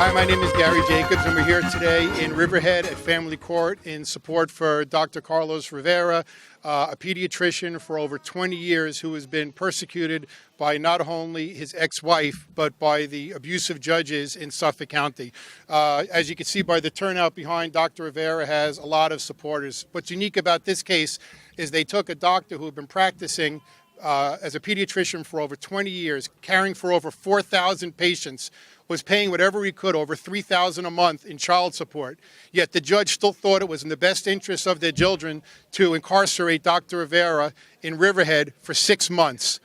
Hi, my name is Gary Jacobs, and we're here today in Riverhead at Family Court in support for Dr. Carlos Rivera, a pediatrician for over 20 years who has been persecuted by not only his ex-wife, but by the abusive judges in Suffolk County. As you can see by the turnout behind, Dr. Rivera has a lot of supporters. What's unique about this case is they took a doctor who had been practicing as a pediatrician for over 20 years, caring for over 4,000 patients, was paying whatever he could, over $3,000 a month in child support. Yet the judge still thought it was in the best interest of their children to incarcerate Dr. Rivera in Riverhead for 6 months.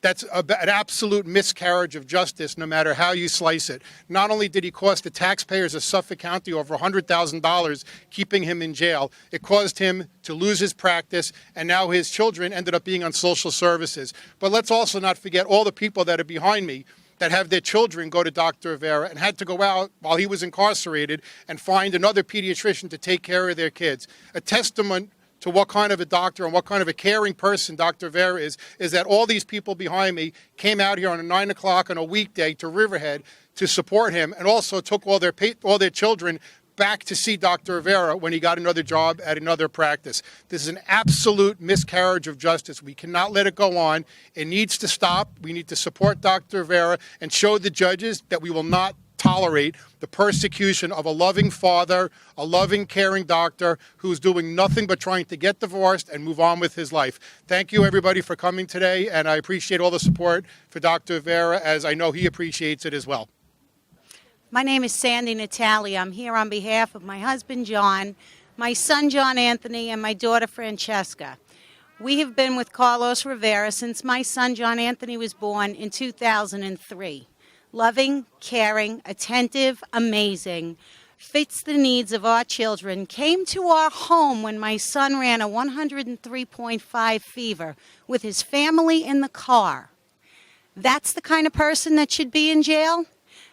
That's an absolute miscarriage of justice, no matter how you slice it. Not only did he cost the taxpayers of Suffolk County over $100,000 keeping him in jail, it caused him to lose his practice, and now his children ended up being on social services. But let's also not forget all the people that are behind me that have their children go to Dr. Rivera and had to go out while he was incarcerated and find another pediatrician to take care of their kids. A testament to what kind of a doctor and what kind of a caring person Dr. Rivera is that all these people behind me came out here on a 9 o'clock on a weekday to Riverhead to support him, and also took all their children back to see Dr. Rivera when he got another job at another practice. This is an absolute miscarriage of justice. We cannot let it go on. It needs to stop. We need to support Dr. Rivera and show the judges that we will not tolerate the persecution of a loving father, a loving, caring doctor who's doing nothing but trying to get divorced and move on with his life. Thank you, everybody, for coming today, and I appreciate all the support for Dr. Rivera, as I know he appreciates it as well. My name is Sandy Natali. I'm here on behalf of my husband, John, my son, John Anthony, and my daughter, Francesca. We have been with Carlos Rivera since my son, John Anthony, was born in 2003. Loving, caring, attentive, amazing, fits the needs of our children, came to our home when my son ran a 103.5 fever with his family in the car. That's the kind of person that should be in jail?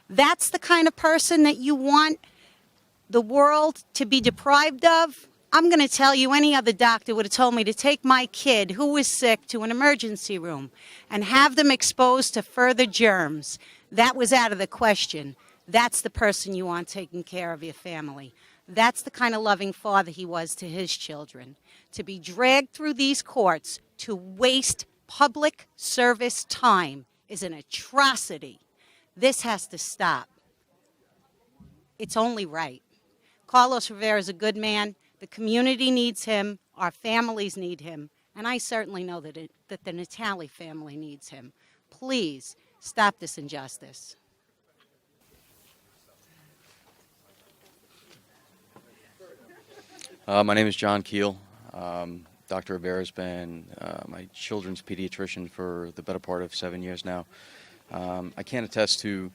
That's the kind of person that you want the world to be deprived of? I'm going to tell you, any other doctor would have told me to take my kid who was sick to an emergency room and have them exposed to further germs. That was out of the question. That's the person you want taking care of your family. That's the kind of loving father he was to his children. To be dragged through these courts to waste public service time is an atrocity. This has to stop. It's only right. Carlos Rivera is a good man. The community needs him. Our families need him. And I certainly know that the Natali family needs him. Please stop this injustice. My name is John Keel. Dr. Rivera has been my children's pediatrician for the better part of 7 years now. I can't attest to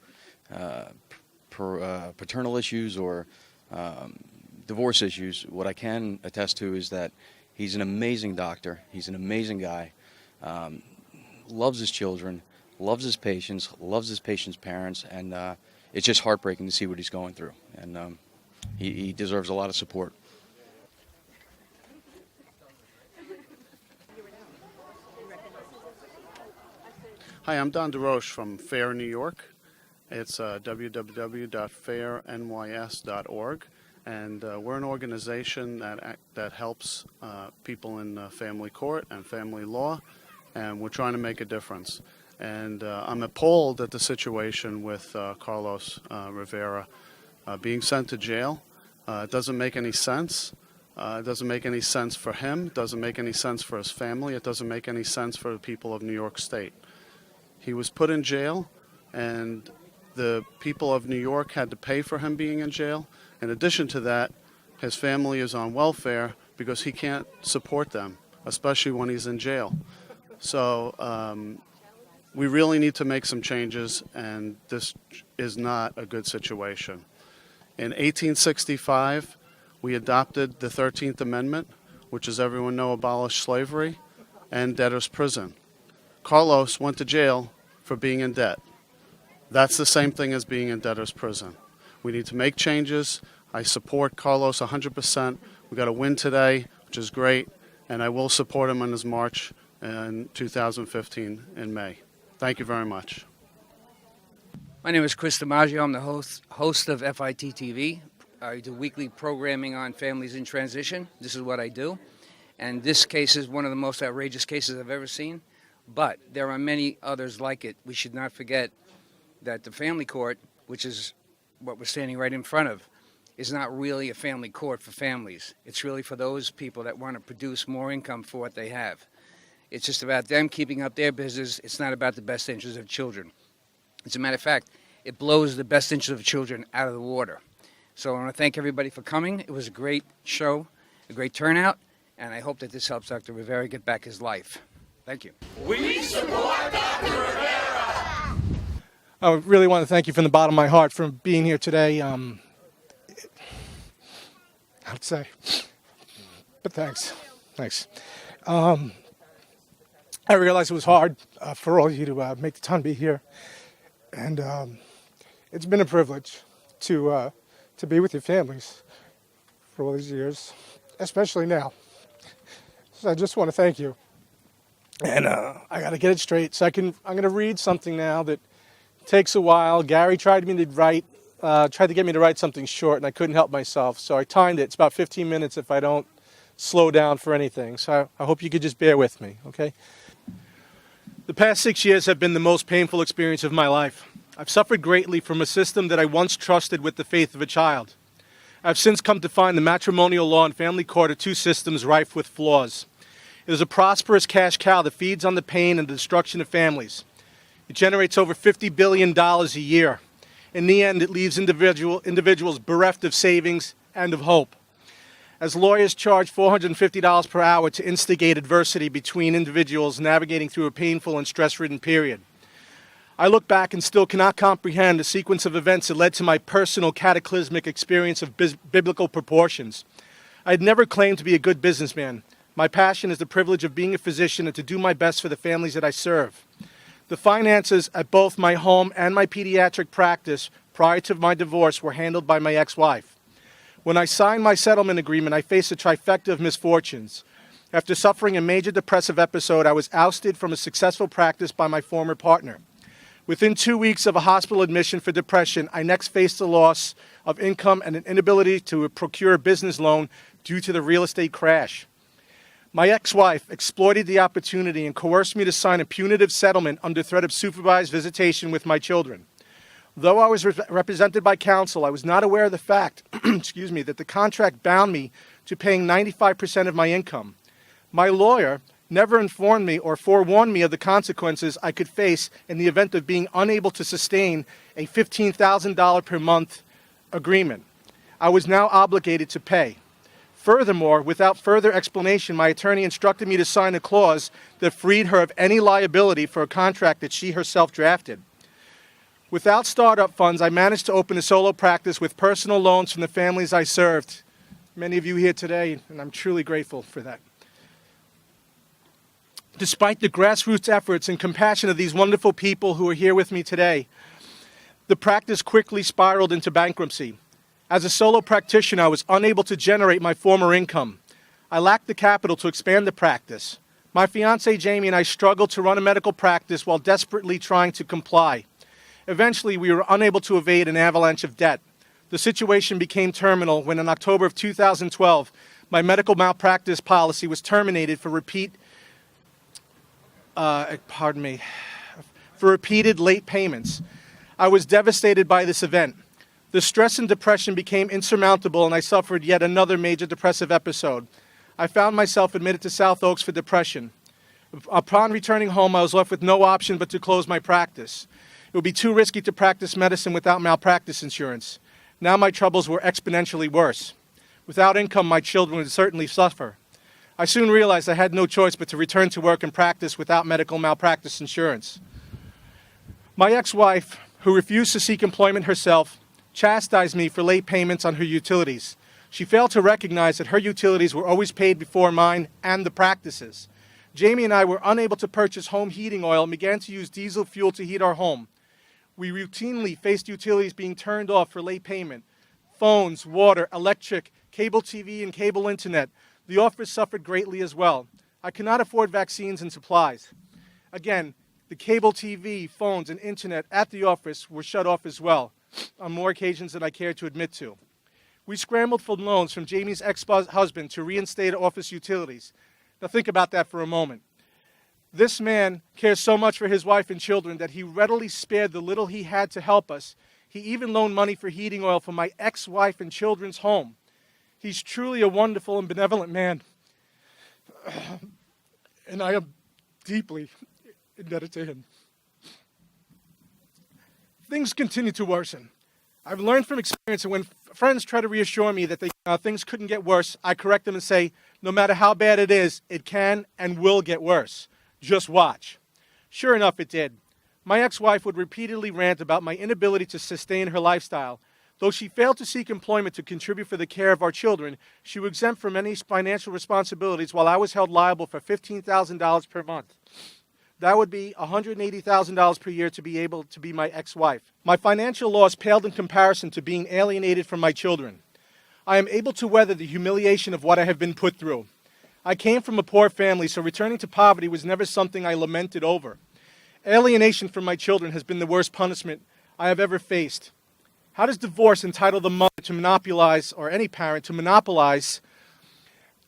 paternal issues or divorce issues. What I can attest to is that he's an amazing doctor. He's an amazing guy. Loves his children, loves his patients parents, and it's just heartbreaking to see what he's going through. And he deserves a lot of support. Hi, I'm Don DeRoche from FAIR New York. It's www.fairnys.org, and we're an organization that helps people in family court and family law, and we're trying to make a difference. And I'm appalled at the situation with Carlos Rivera being sent to jail. It doesn't make any sense. It doesn't make any sense for him. It doesn't make any sense for his family. It doesn't make any sense for the people of New York State. He was put in jail, and the people of New York had to pay for him being in jail. In addition to that, his family is on welfare because he can't support them, especially when he's in jail. So we really need to make some changes, and this is not a good situation. In 1865, we adopted the 13th Amendment, which, as everyone knows, abolished slavery and debtor's prison. Carlos went to jail for being in debt. That's the same thing as being in debtor's prison. We need to make changes. I support Carlos 100%. We got a win today, which is great, and I will support him on his march in 2015 in May. Thank you very much. My name is Chris DiMaggio. I'm the host of FIT TV. I do weekly programming on families in transition. This is what I do. And this case is one of the most outrageous cases I've ever seen. But there are many others like it. We should not forget that the family court, which is what we're standing right in front of, is not really a family court for families. It's really for those people that want to produce more income for what they have. It's just about them keeping up their business. It's not about the best interests of children. As a matter of fact, it blows the best interests of children out of the water. So I want to thank everybody for coming. It was a great show, a great turnout, and I hope that this helps Dr. Rivera get back his life. Thank you. We support Dr. Rivera! I really want to thank you from the bottom of my heart for being here today. I'd say, but thanks. I realize it was hard for all of you to make the time to be here, and it's been a privilege to be with your families for all these years, especially now. So I just want to thank you. And I got to get it straight. So I'm going to read something now that takes a while. Gary tried to get me to write something short, and I couldn't help myself. So I timed it. It's about 15 minutes if I don't slow down for anything. So I hope you could just bear with me, okay? The past 6 years have been the most painful experience of my life. I've suffered greatly from a system that I once trusted with the faith of a child. I've since come to find the matrimonial law and family court are two systems rife with flaws. It is a prosperous cash cow that feeds on the pain and the destruction of families. It generates over $50 billion a year. In the end, it leaves individuals bereft of savings and of hope. As lawyers charge $450 per hour to instigate adversity between individuals navigating through a painful and stress-ridden period. I look back and still cannot comprehend the sequence of events that led to my personal cataclysmic experience of biblical proportions. I had never claimed to be a good businessman. My passion is the privilege of being a physician and to do my best for the families that I serve. The finances at both my home and my pediatric practice prior to my divorce were handled by my ex-wife. When I signed my settlement agreement, I faced a trifecta of misfortunes. After suffering a major depressive episode, I was ousted from a successful practice by my former partner. Within 2 weeks of a hospital admission for depression, I next faced the loss of income and an inability to procure a business loan due to the real estate crash. My ex-wife exploited the opportunity and coerced me to sign a punitive settlement under threat of supervised visitation with my children. Though I was represented by counsel, I was not aware of the fact, that the contract bound me to paying 95% of my income. My lawyer never informed me or forewarned me of the consequences I could face in the event of being unable to sustain a $15,000 per month agreement. I was now obligated to pay. Furthermore, without further explanation, my attorney instructed me to sign a clause that freed her of any liability for a contract that she herself drafted. Without startup funds, I managed to open a solo practice with personal loans from the families I served. Many of you here today, and I'm truly grateful for that. Despite the grassroots efforts and compassion of these wonderful people who are here with me today, the practice quickly spiraled into bankruptcy. As a solo practitioner, I was unable to generate my former income. I lacked the capital to expand the practice. My fiancée Jamie and I struggled to run a medical practice while desperately trying to comply. Eventually, we were unable to evade an avalanche of debt. The situation became terminal when in October of 2012, my medical malpractice policy was terminated for repeated late payments. I was devastated by this event. The stress and depression became insurmountable, and I suffered yet another major depressive episode. I found myself admitted to South Oaks for depression. Upon returning home, I was left with no option but to close my practice. It would be too risky to practice medicine without malpractice insurance. Now my troubles were exponentially worse. Without income, my children would certainly suffer. I soon realized I had no choice but to return to work and practice without medical malpractice insurance. My ex-wife, who refused to seek employment herself, chastised me for late payments on her utilities. She failed to recognize that her utilities were always paid before mine and the practice's. Jamie and I were unable to purchase home heating oil and began to use diesel fuel to heat our home. We routinely faced utilities being turned off for late payment. Phones, water, electric, cable TV, and cable internet. The office suffered greatly as well. I could not afford vaccines and supplies. Again, The cable TV, phones, and internet at the office were shut off as well, on more occasions than I care to admit to. We scrambled for loans from Jamie's ex-husband to reinstate office utilities. Now think about that for a moment. This man cares so much for his wife and children that he readily spared the little he had to help us. He even loaned money for heating oil for my ex-wife and children's home. He's truly a wonderful and benevolent man. And I am deeply indebted to him. Things continue to worsen. I've learned from experience that when friends try to reassure me that things couldn't get worse, I correct them and say, no matter how bad it is, it can and will get worse. Just watch. Sure enough, it did. My ex-wife would repeatedly rant about my inability to sustain her lifestyle. Though she failed to seek employment to contribute for the care of our children, she was exempt from any financial responsibilities while I was held liable for $15,000 per month. That would be $180,000 per year to be able to be my ex-wife. My financial loss paled in comparison to being alienated from my children. I am able to weather the humiliation of what I have been put through. I came from a poor family, so returning to poverty was never something I lamented over. Alienation from my children has been the worst punishment I have ever faced. How does divorce entitle the mother to monopolize, or any parent to monopolize,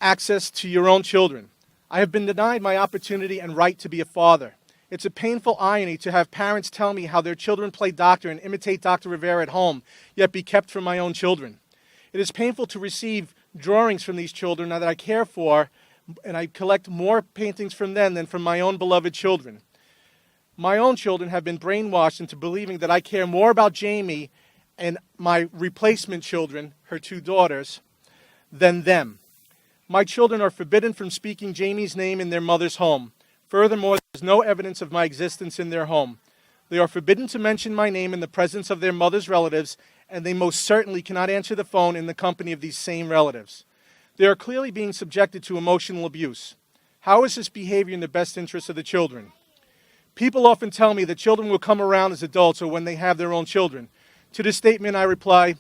access to your own children? I have been denied my opportunity and right to be a father. It's a painful irony to have parents tell me how their children play doctor and imitate Dr. Rivera at home, yet be kept from my own children. It is painful to receive drawings from these children now that I care for, and I collect more paintings from them than from my own beloved children. My own children have been brainwashed into believing that I care more about Jamie and my replacement children, her two daughters, than them. My children are forbidden from speaking Jamie's name in their mother's home. Furthermore, there is no evidence of my existence in their home. They are forbidden to mention my name in the presence of their mother's relatives, and they most certainly cannot answer the phone in the company of these same relatives. They are clearly being subjected to emotional abuse. How is this behavior in the best interest of the children? People often tell me that children will come around as adults or when they have their own children. To this statement, I reply,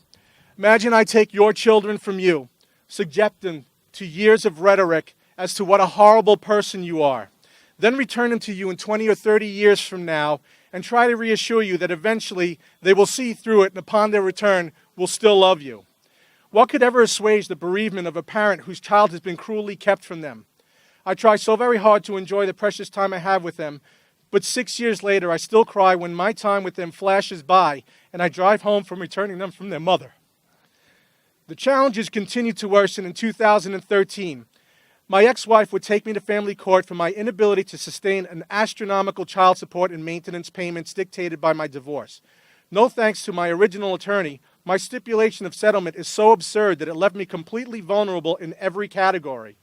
imagine I take your children from you, subject them to years of rhetoric as to what a horrible person you are, then return them to you in 20 or 30 years from now and try to reassure you that eventually they will see through it and upon their return will still love you. What could ever assuage the bereavement of a parent whose child has been cruelly kept from them? I try so very hard to enjoy the precious time I have with them, but 6 years later I still cry when my time with them flashes by and I drive home from returning them from their mother. The challenges continued to worsen in 2013. My ex-wife would take me to family court for my inability to sustain an astronomical child support and maintenance payments dictated by my divorce. No thanks to my original attorney, my stipulation of settlement is so absurd that it left me completely vulnerable in every category.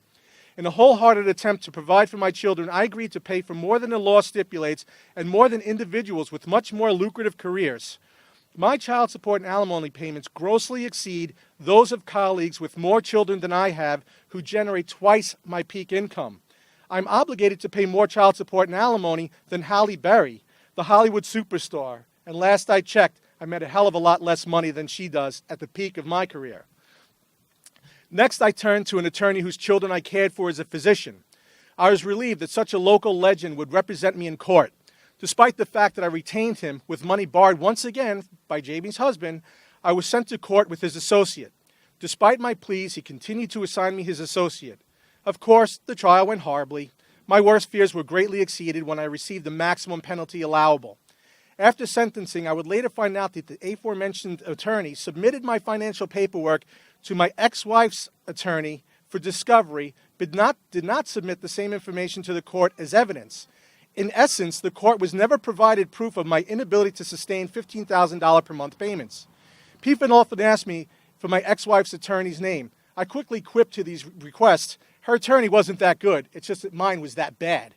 In a wholehearted attempt to provide for my children, I agreed to pay for more than the law stipulates and more than individuals with much more lucrative careers. My child support and alimony payments grossly exceed those of colleagues with more children than I have who generate twice my peak income. I'm obligated to pay more child support and alimony than Halle Berry, the Hollywood superstar. And last I checked, I made a hell of a lot less money than she does at the peak of my career. Next, I turned to an attorney whose children I cared for as a physician. I was relieved that such a local legend would represent me in court. Despite the fact that I retained him with money borrowed once again by Jamie's husband, I was sent to court with his associate. Despite my pleas, he continued to assign me his associate. Of course, the trial went horribly. My worst fears were greatly exceeded when I received the maximum penalty allowable. After sentencing, I would later find out that the aforementioned attorney submitted my financial paperwork to my ex-wife's attorney for discovery, but did not submit the same information to the court as evidence. In essence, the court was never provided proof of my inability to sustain $15,000 per month payments. People often ask me for my ex-wife's attorney's name. I quickly quipped to these requests, her attorney wasn't that good, it's just that mine was that bad.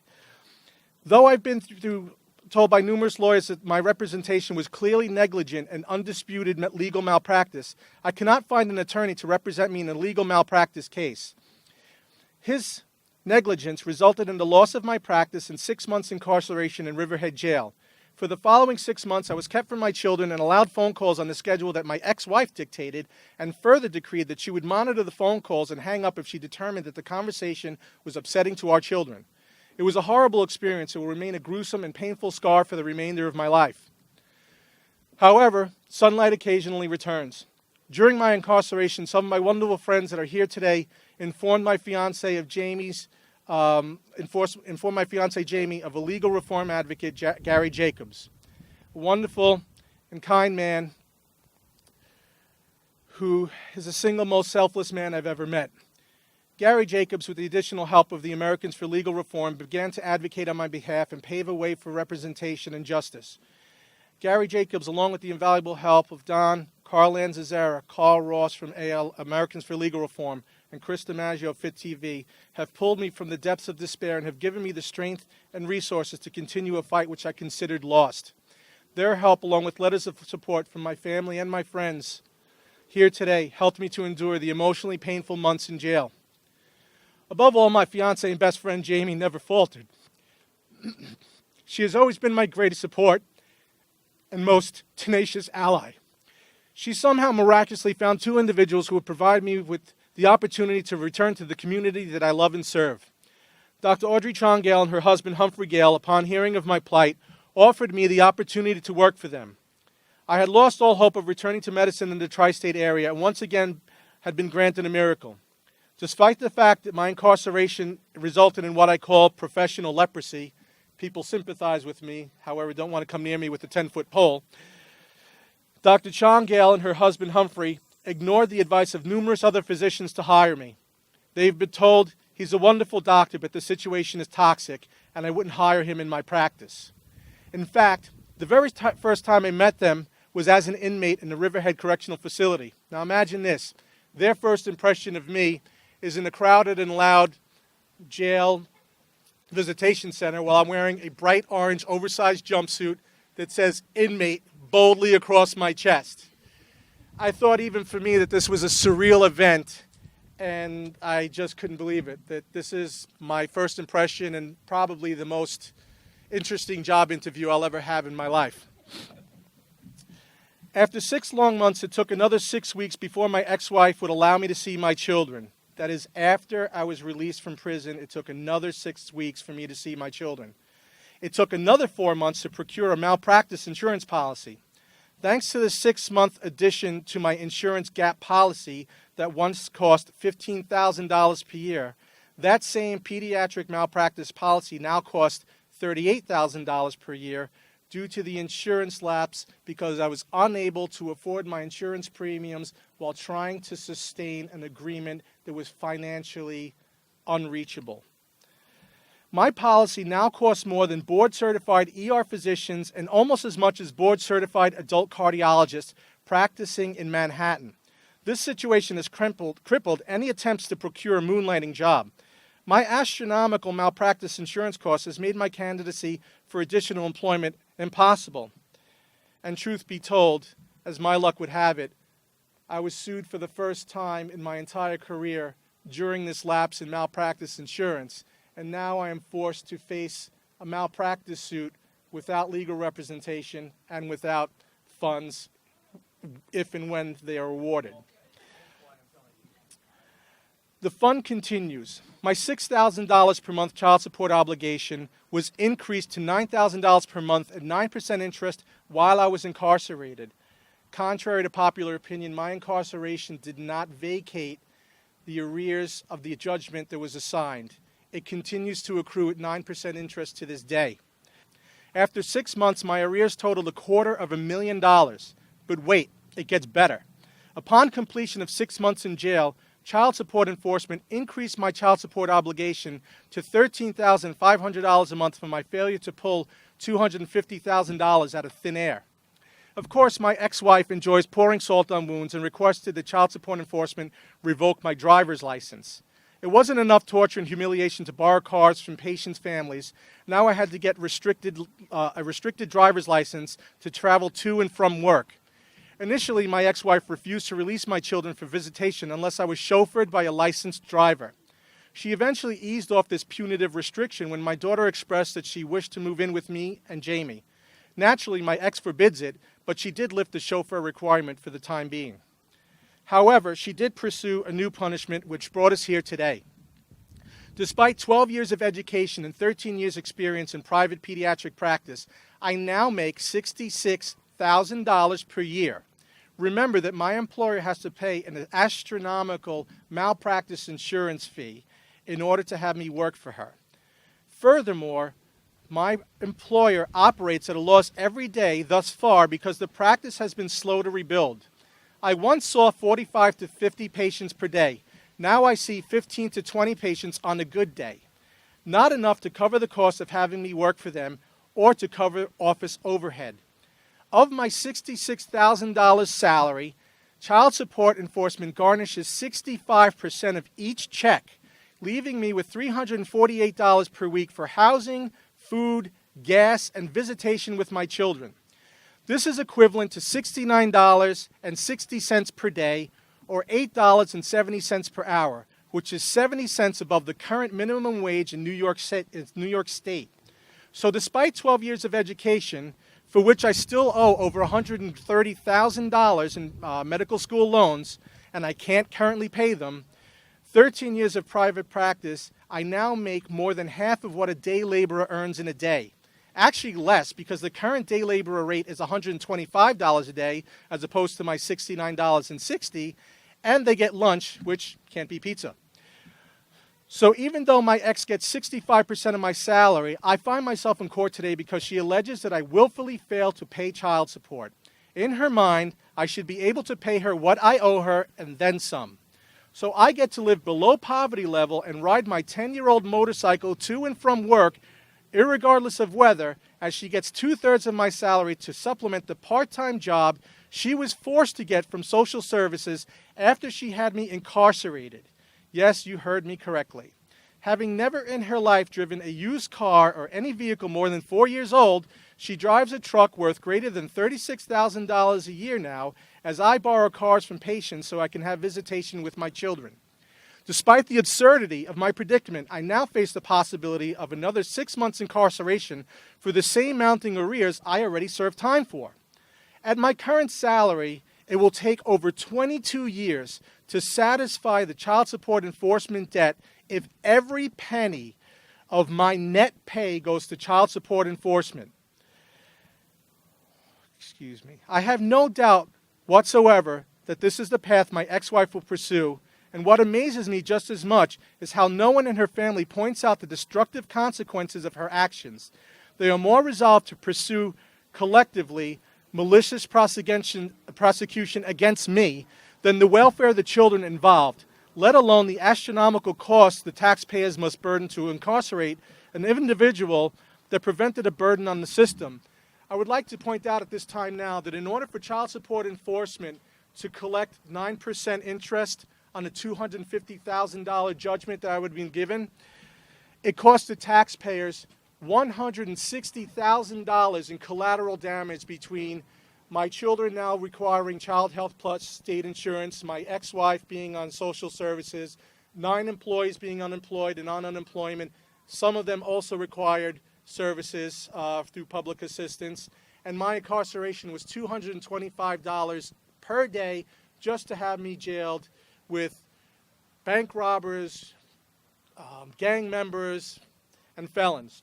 Though I've been told by numerous lawyers that my representation was clearly negligent and undisputed legal malpractice, I cannot find an attorney to represent me in a legal malpractice case. His negligence resulted in the loss of my practice and 6 months incarceration in Riverhead jail. For the following 6 months, I was kept from my children and allowed phone calls on the schedule that my ex-wife dictated, and further decreed that she would monitor the phone calls and hang up if she determined that the conversation was upsetting to our children. It was a horrible experience. It will remain a gruesome and painful scar for the remainder of my life. However, sunlight occasionally returns. During my incarceration, some of my wonderful friends that are here today informed my fiance of Jamie's informed my fiance Jamie of a legal reform advocate, Gary Jacobs, a wonderful and kind man who is the single most selfless man I've ever met. Gary Jacobs, with the additional help of the Americans for Legal Reform, began to advocate on my behalf and pave a way for representation and justice. Gary Jacobs, along with the invaluable help of Don, Carl Lanzazera, Carl Ross from Americans for Legal Reform, and Chris DiMaggio of Fit TV, have pulled me from the depths of despair and have given me the strength and resources to continue a fight which I considered lost. Their help, along with letters of support from my family and my friends here today, helped me to endure the emotionally painful months in jail. Above all, my fiance and best friend Jamie never faltered. She has always been my greatest support and most tenacious ally. She somehow miraculously found two individuals who would provide me with the opportunity to return to the community that I love and serve. Dr. Audrey Chong Gale and her husband Humphrey Gale, upon hearing of my plight, offered me the opportunity to work for them. I had lost all hope of returning to medicine in the tri-state area and once again had been granted a miracle. Despite the fact that my incarceration resulted in what I call professional leprosy, people sympathize with me, however, don't want to come near me with a 10-foot pole, Dr. Chong Gale and her husband Humphrey ignored the advice of numerous other physicians to hire me. They've been told he's a wonderful doctor, but the situation is toxic, and I wouldn't hire him in my practice. In fact, the very first time I met them was as an inmate in the Riverhead Correctional Facility. Now imagine this. Their first impression of me is in a crowded and loud jail visitation center while I'm wearing a bright orange oversized jumpsuit that says inmate boldly across my chest. I thought even for me that this was a surreal event, and I just couldn't believe it, that this is my first impression and probably the most interesting job interview I'll ever have in my life. After 6 long months, it took another 6 weeks before my ex-wife would allow me to see my children. That is, after I was released from prison, it took another 6 weeks for me to see my children. It took another 4 months to procure a malpractice insurance policy. Thanks to the 6-month addition to my insurance gap policy that once cost $15,000 per year, that same pediatric malpractice policy now costs $38,000 per year due to the insurance lapse because I was unable to afford my insurance premiums while trying to sustain an agreement that was financially unreachable. My policy now costs more than board-certified ER physicians and almost as much as board-certified adult cardiologists practicing in Manhattan. This situation has crippled any attempts to procure a moonlighting job. My astronomical malpractice insurance costs has made my candidacy for additional employment impossible. And truth be told, as my luck would have it, I was sued for the first time in my entire career during this lapse in malpractice insurance, and now I am forced to face a malpractice suit without legal representation and without funds if and when they are awarded. The fun continues. My $6,000 per month child support obligation was increased to $9,000 per month at 9% interest while I was incarcerated. Contrary to popular opinion, my incarceration did not vacate the arrears of the judgment that was assigned. It continues to accrue at 9% interest to this day. After 6 months, my arrears totaled $250,000. But wait, it gets better. Upon completion of 6 months in jail, child support enforcement increased my child support obligation to $13,500 a month for my failure to pull $250,000 out of thin air. Of course, my ex-wife enjoys pouring salt on wounds and requested that child support enforcement revoke my driver's license. It wasn't enough torture and humiliation to borrow cars from patients' families. Now I had to get a restricted driver's license to travel to and from work. Initially, my ex-wife refused to release my children for visitation unless I was chauffeured by a licensed driver. She eventually eased off this punitive restriction when my daughter expressed that she wished to move in with me and Jamie. Naturally, my ex forbids it, but she did lift the chauffeur requirement for the time being. However, she did pursue a new punishment which brought us here today. Despite 12 years of education and 13 years experience in private pediatric practice, I now make $66,000 per year. Remember that my employer has to pay an astronomical malpractice insurance fee in order to have me work for her. Furthermore, my employer operates at a loss every day thus far because the practice has been slow to rebuild. I once saw 45 to 50 patients per day. Now I see 15 to 20 patients on a good day. Not enough to cover the cost of having me work for them or to cover office overhead. Of my $66,000 salary, child support enforcement garnishes 65% of each check, leaving me with $348 per week for housing, food, gas, and visitation with my children. This is equivalent to $69.60 per day, or $8.70 per hour, which is 70 cents above the current minimum wage in New York State. So despite 12 years of education, for which I still owe over $130,000 in medical school loans, and I can't currently pay them, 13 years of private practice, I now make more than half of what a day laborer earns in a day. Actually less, because the current day laborer rate is $125 a day as opposed to my $69.60, and they get lunch, which can't be pizza. So even though my ex gets 65% of my salary, I find myself in court today because she alleges that I willfully failed to pay child support. In her mind, I should be able to pay her what I owe her and then some. So I get to live below poverty level and ride my 10-year-old motorcycle to and from work, irregardless of weather, as she gets 2/3 of my salary to supplement the part-time job she was forced to get from social services after she had me incarcerated. Yes, you heard me correctly. Having never in her life driven a used car or any vehicle more than 4 years old, she drives a truck worth greater than $36,000 a year now, as I borrow cars from patients so I can have visitation with my children. Despite the absurdity of my predicament, I now face the possibility of another 6 months incarceration for the same mounting arrears I already served time for. At my current salary, it will take over 22 years to satisfy the child support enforcement debt if every penny of my net pay goes to child support enforcement. Excuse me. I have no doubt whatsoever that this is the path my ex-wife will pursue, and what amazes me just as much is how no one in her family points out the destructive consequences of her actions. They are more resolved to pursue collectively malicious prosecution against me than the welfare of the children involved, let alone the astronomical costs the taxpayers must burden to incarcerate an individual that prevented a burden on the system. I would like to point out at this time now that in order for child support enforcement to collect 9% interest on a $250,000 judgment that I would have been given, it cost the taxpayers $160,000 in collateral damage between my children now requiring Child Health Plus state insurance, my ex-wife being on social services, 9 employees being unemployed and on unemployment. Some of them also required services through public assistance. And my incarceration was $225 per day just to have me jailed with bank robbers, gang members, and felons.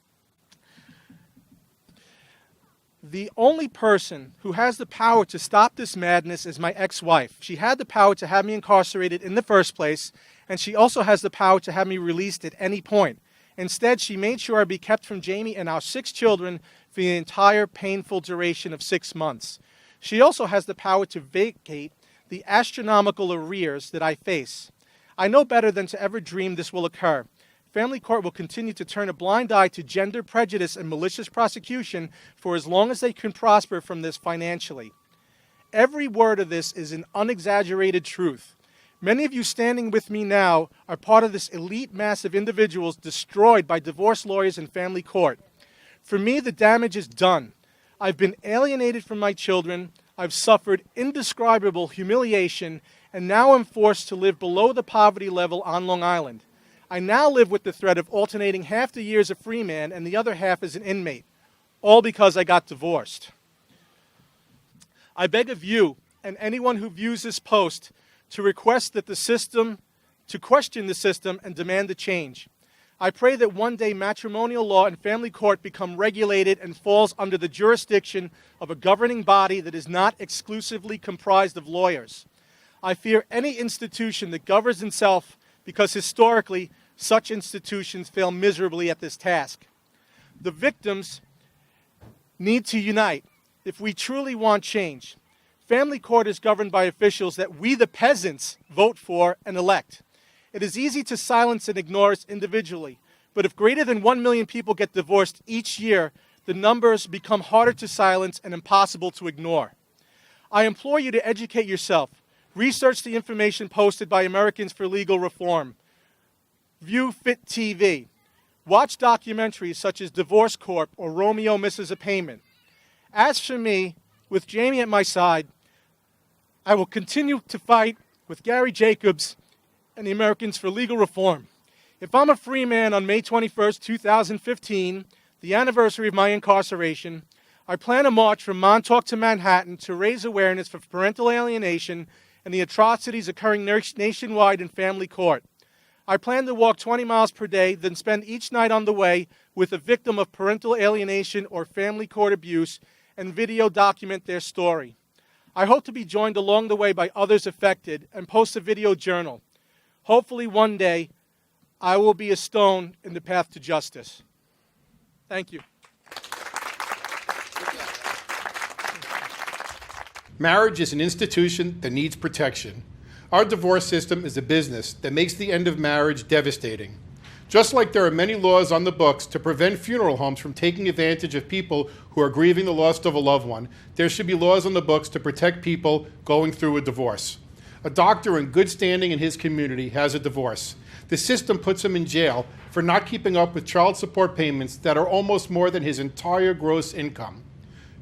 The only person who has the power to stop this madness is my ex-wife. She had the power to have me incarcerated in the first place, and she also has the power to have me released at any point. Instead, she made sure I be kept from Jamie and our 6 children for the entire painful duration of 6 months. She also has the power to vacate the astronomical arrears that I face. I know better than to ever dream this will occur. Family court will continue to turn a blind eye to gender prejudice and malicious prosecution for as long as they can prosper from this financially. Every word of this is an unexaggerated truth. Many of you standing with me now are part of this elite mass of individuals destroyed by divorce lawyers and family court. For me, the damage is done. I've been alienated from my children, I've suffered indescribable humiliation, and now I'm forced to live below the poverty level on Long Island. I now live with the threat of alternating half the year as a free man and the other half as an inmate, all because I got divorced. I beg of you and anyone who views this post to request that the system, to question the system and demand a change. I pray that one day matrimonial law and family court become regulated and falls under the jurisdiction of a governing body that is not exclusively comprised of lawyers. I fear any institution that governs itself because historically such institutions fail miserably at this task. The victims need to unite if we truly want change. Family court is governed by officials that we, the peasants, vote for and elect. It is easy to silence and ignore us individually, but if greater than 1 million people get divorced each year, the numbers become harder to silence and impossible to ignore. I implore you to educate yourself. Research the information posted by Americans for Legal Reform. View Fit TV. Watch documentaries such as Divorce Corp or Romeo Misses a Payment. As for me, with Jamie at my side, I will continue to fight with Gary Jacobs and the Americans for Legal Reform. If I'm a free man on May 21st, 2015, the anniversary of my incarceration, I plan a march from Montauk to Manhattan to raise awareness for parental alienation and the atrocities occurring nationwide in family court. I plan to walk 20 miles per day, then spend each night on the way with a victim of parental alienation or family court abuse and video document their story. I hope to be joined along the way by others affected and post a video journal. Hopefully one day, I will be a stone in the path to justice. Thank you. Marriage is an institution that needs protection. Our divorce system is a business that makes the end of marriage devastating. Just like there are many laws on the books to prevent funeral homes from taking advantage of people who are grieving the loss of a loved one, there should be laws on the books to protect people going through a divorce. A doctor in good standing in his community has a divorce. The system puts him in jail for not keeping up with child support payments that are almost more than his entire gross income.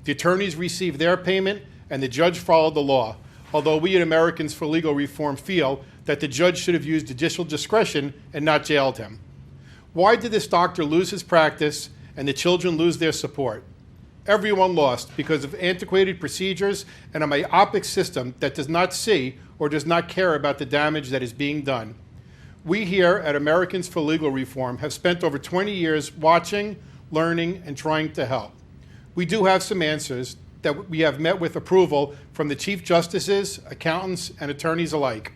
The attorneys receive their payment and the judge followed the law, although we at Americans for Legal Reform feel that the judge should have used judicial discretion and not jailed him. Why did this doctor lose his practice and the children lose their support? Everyone lost because of antiquated procedures and a myopic system that does not see or does not care about the damage that is being done. We here at Americans for Legal Reform have spent over 20 years watching, learning, and trying to help. We do have some answers that we have met with approval from the Chief Justices, accountants, and attorneys alike.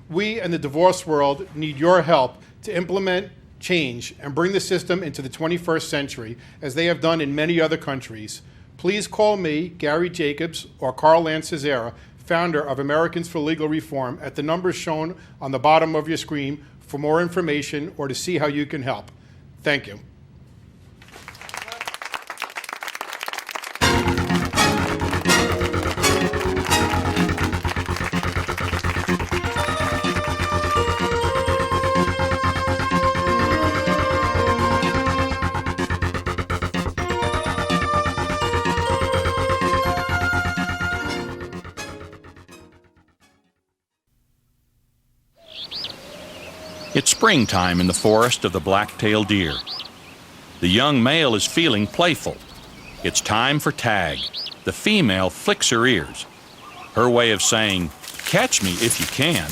We and the divorce world need your help to implement change and bring the system into the 21st century, as they have done in many other countries. Please call me, Gary Jacobs, or Carl Lancezera, founder of Americans for Legal Reform, at the numbers shown on the bottom of your screen for more information or to see how you can help. Thank you. It's springtime in the forest of the black-tailed deer. The young male is feeling playful. It's time for tag. The female flicks her ears. Her way of saying, "Catch me if you can."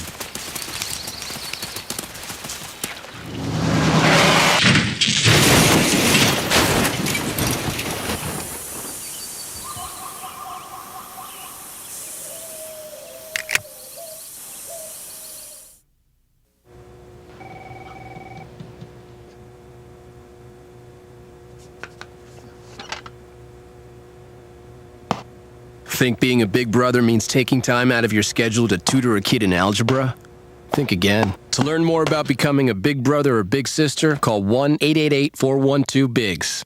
Think being a big brother means taking time out of your schedule to tutor a kid in algebra? Think again. To learn more about becoming a big brother or big sister, call 1-888-412-BIGS.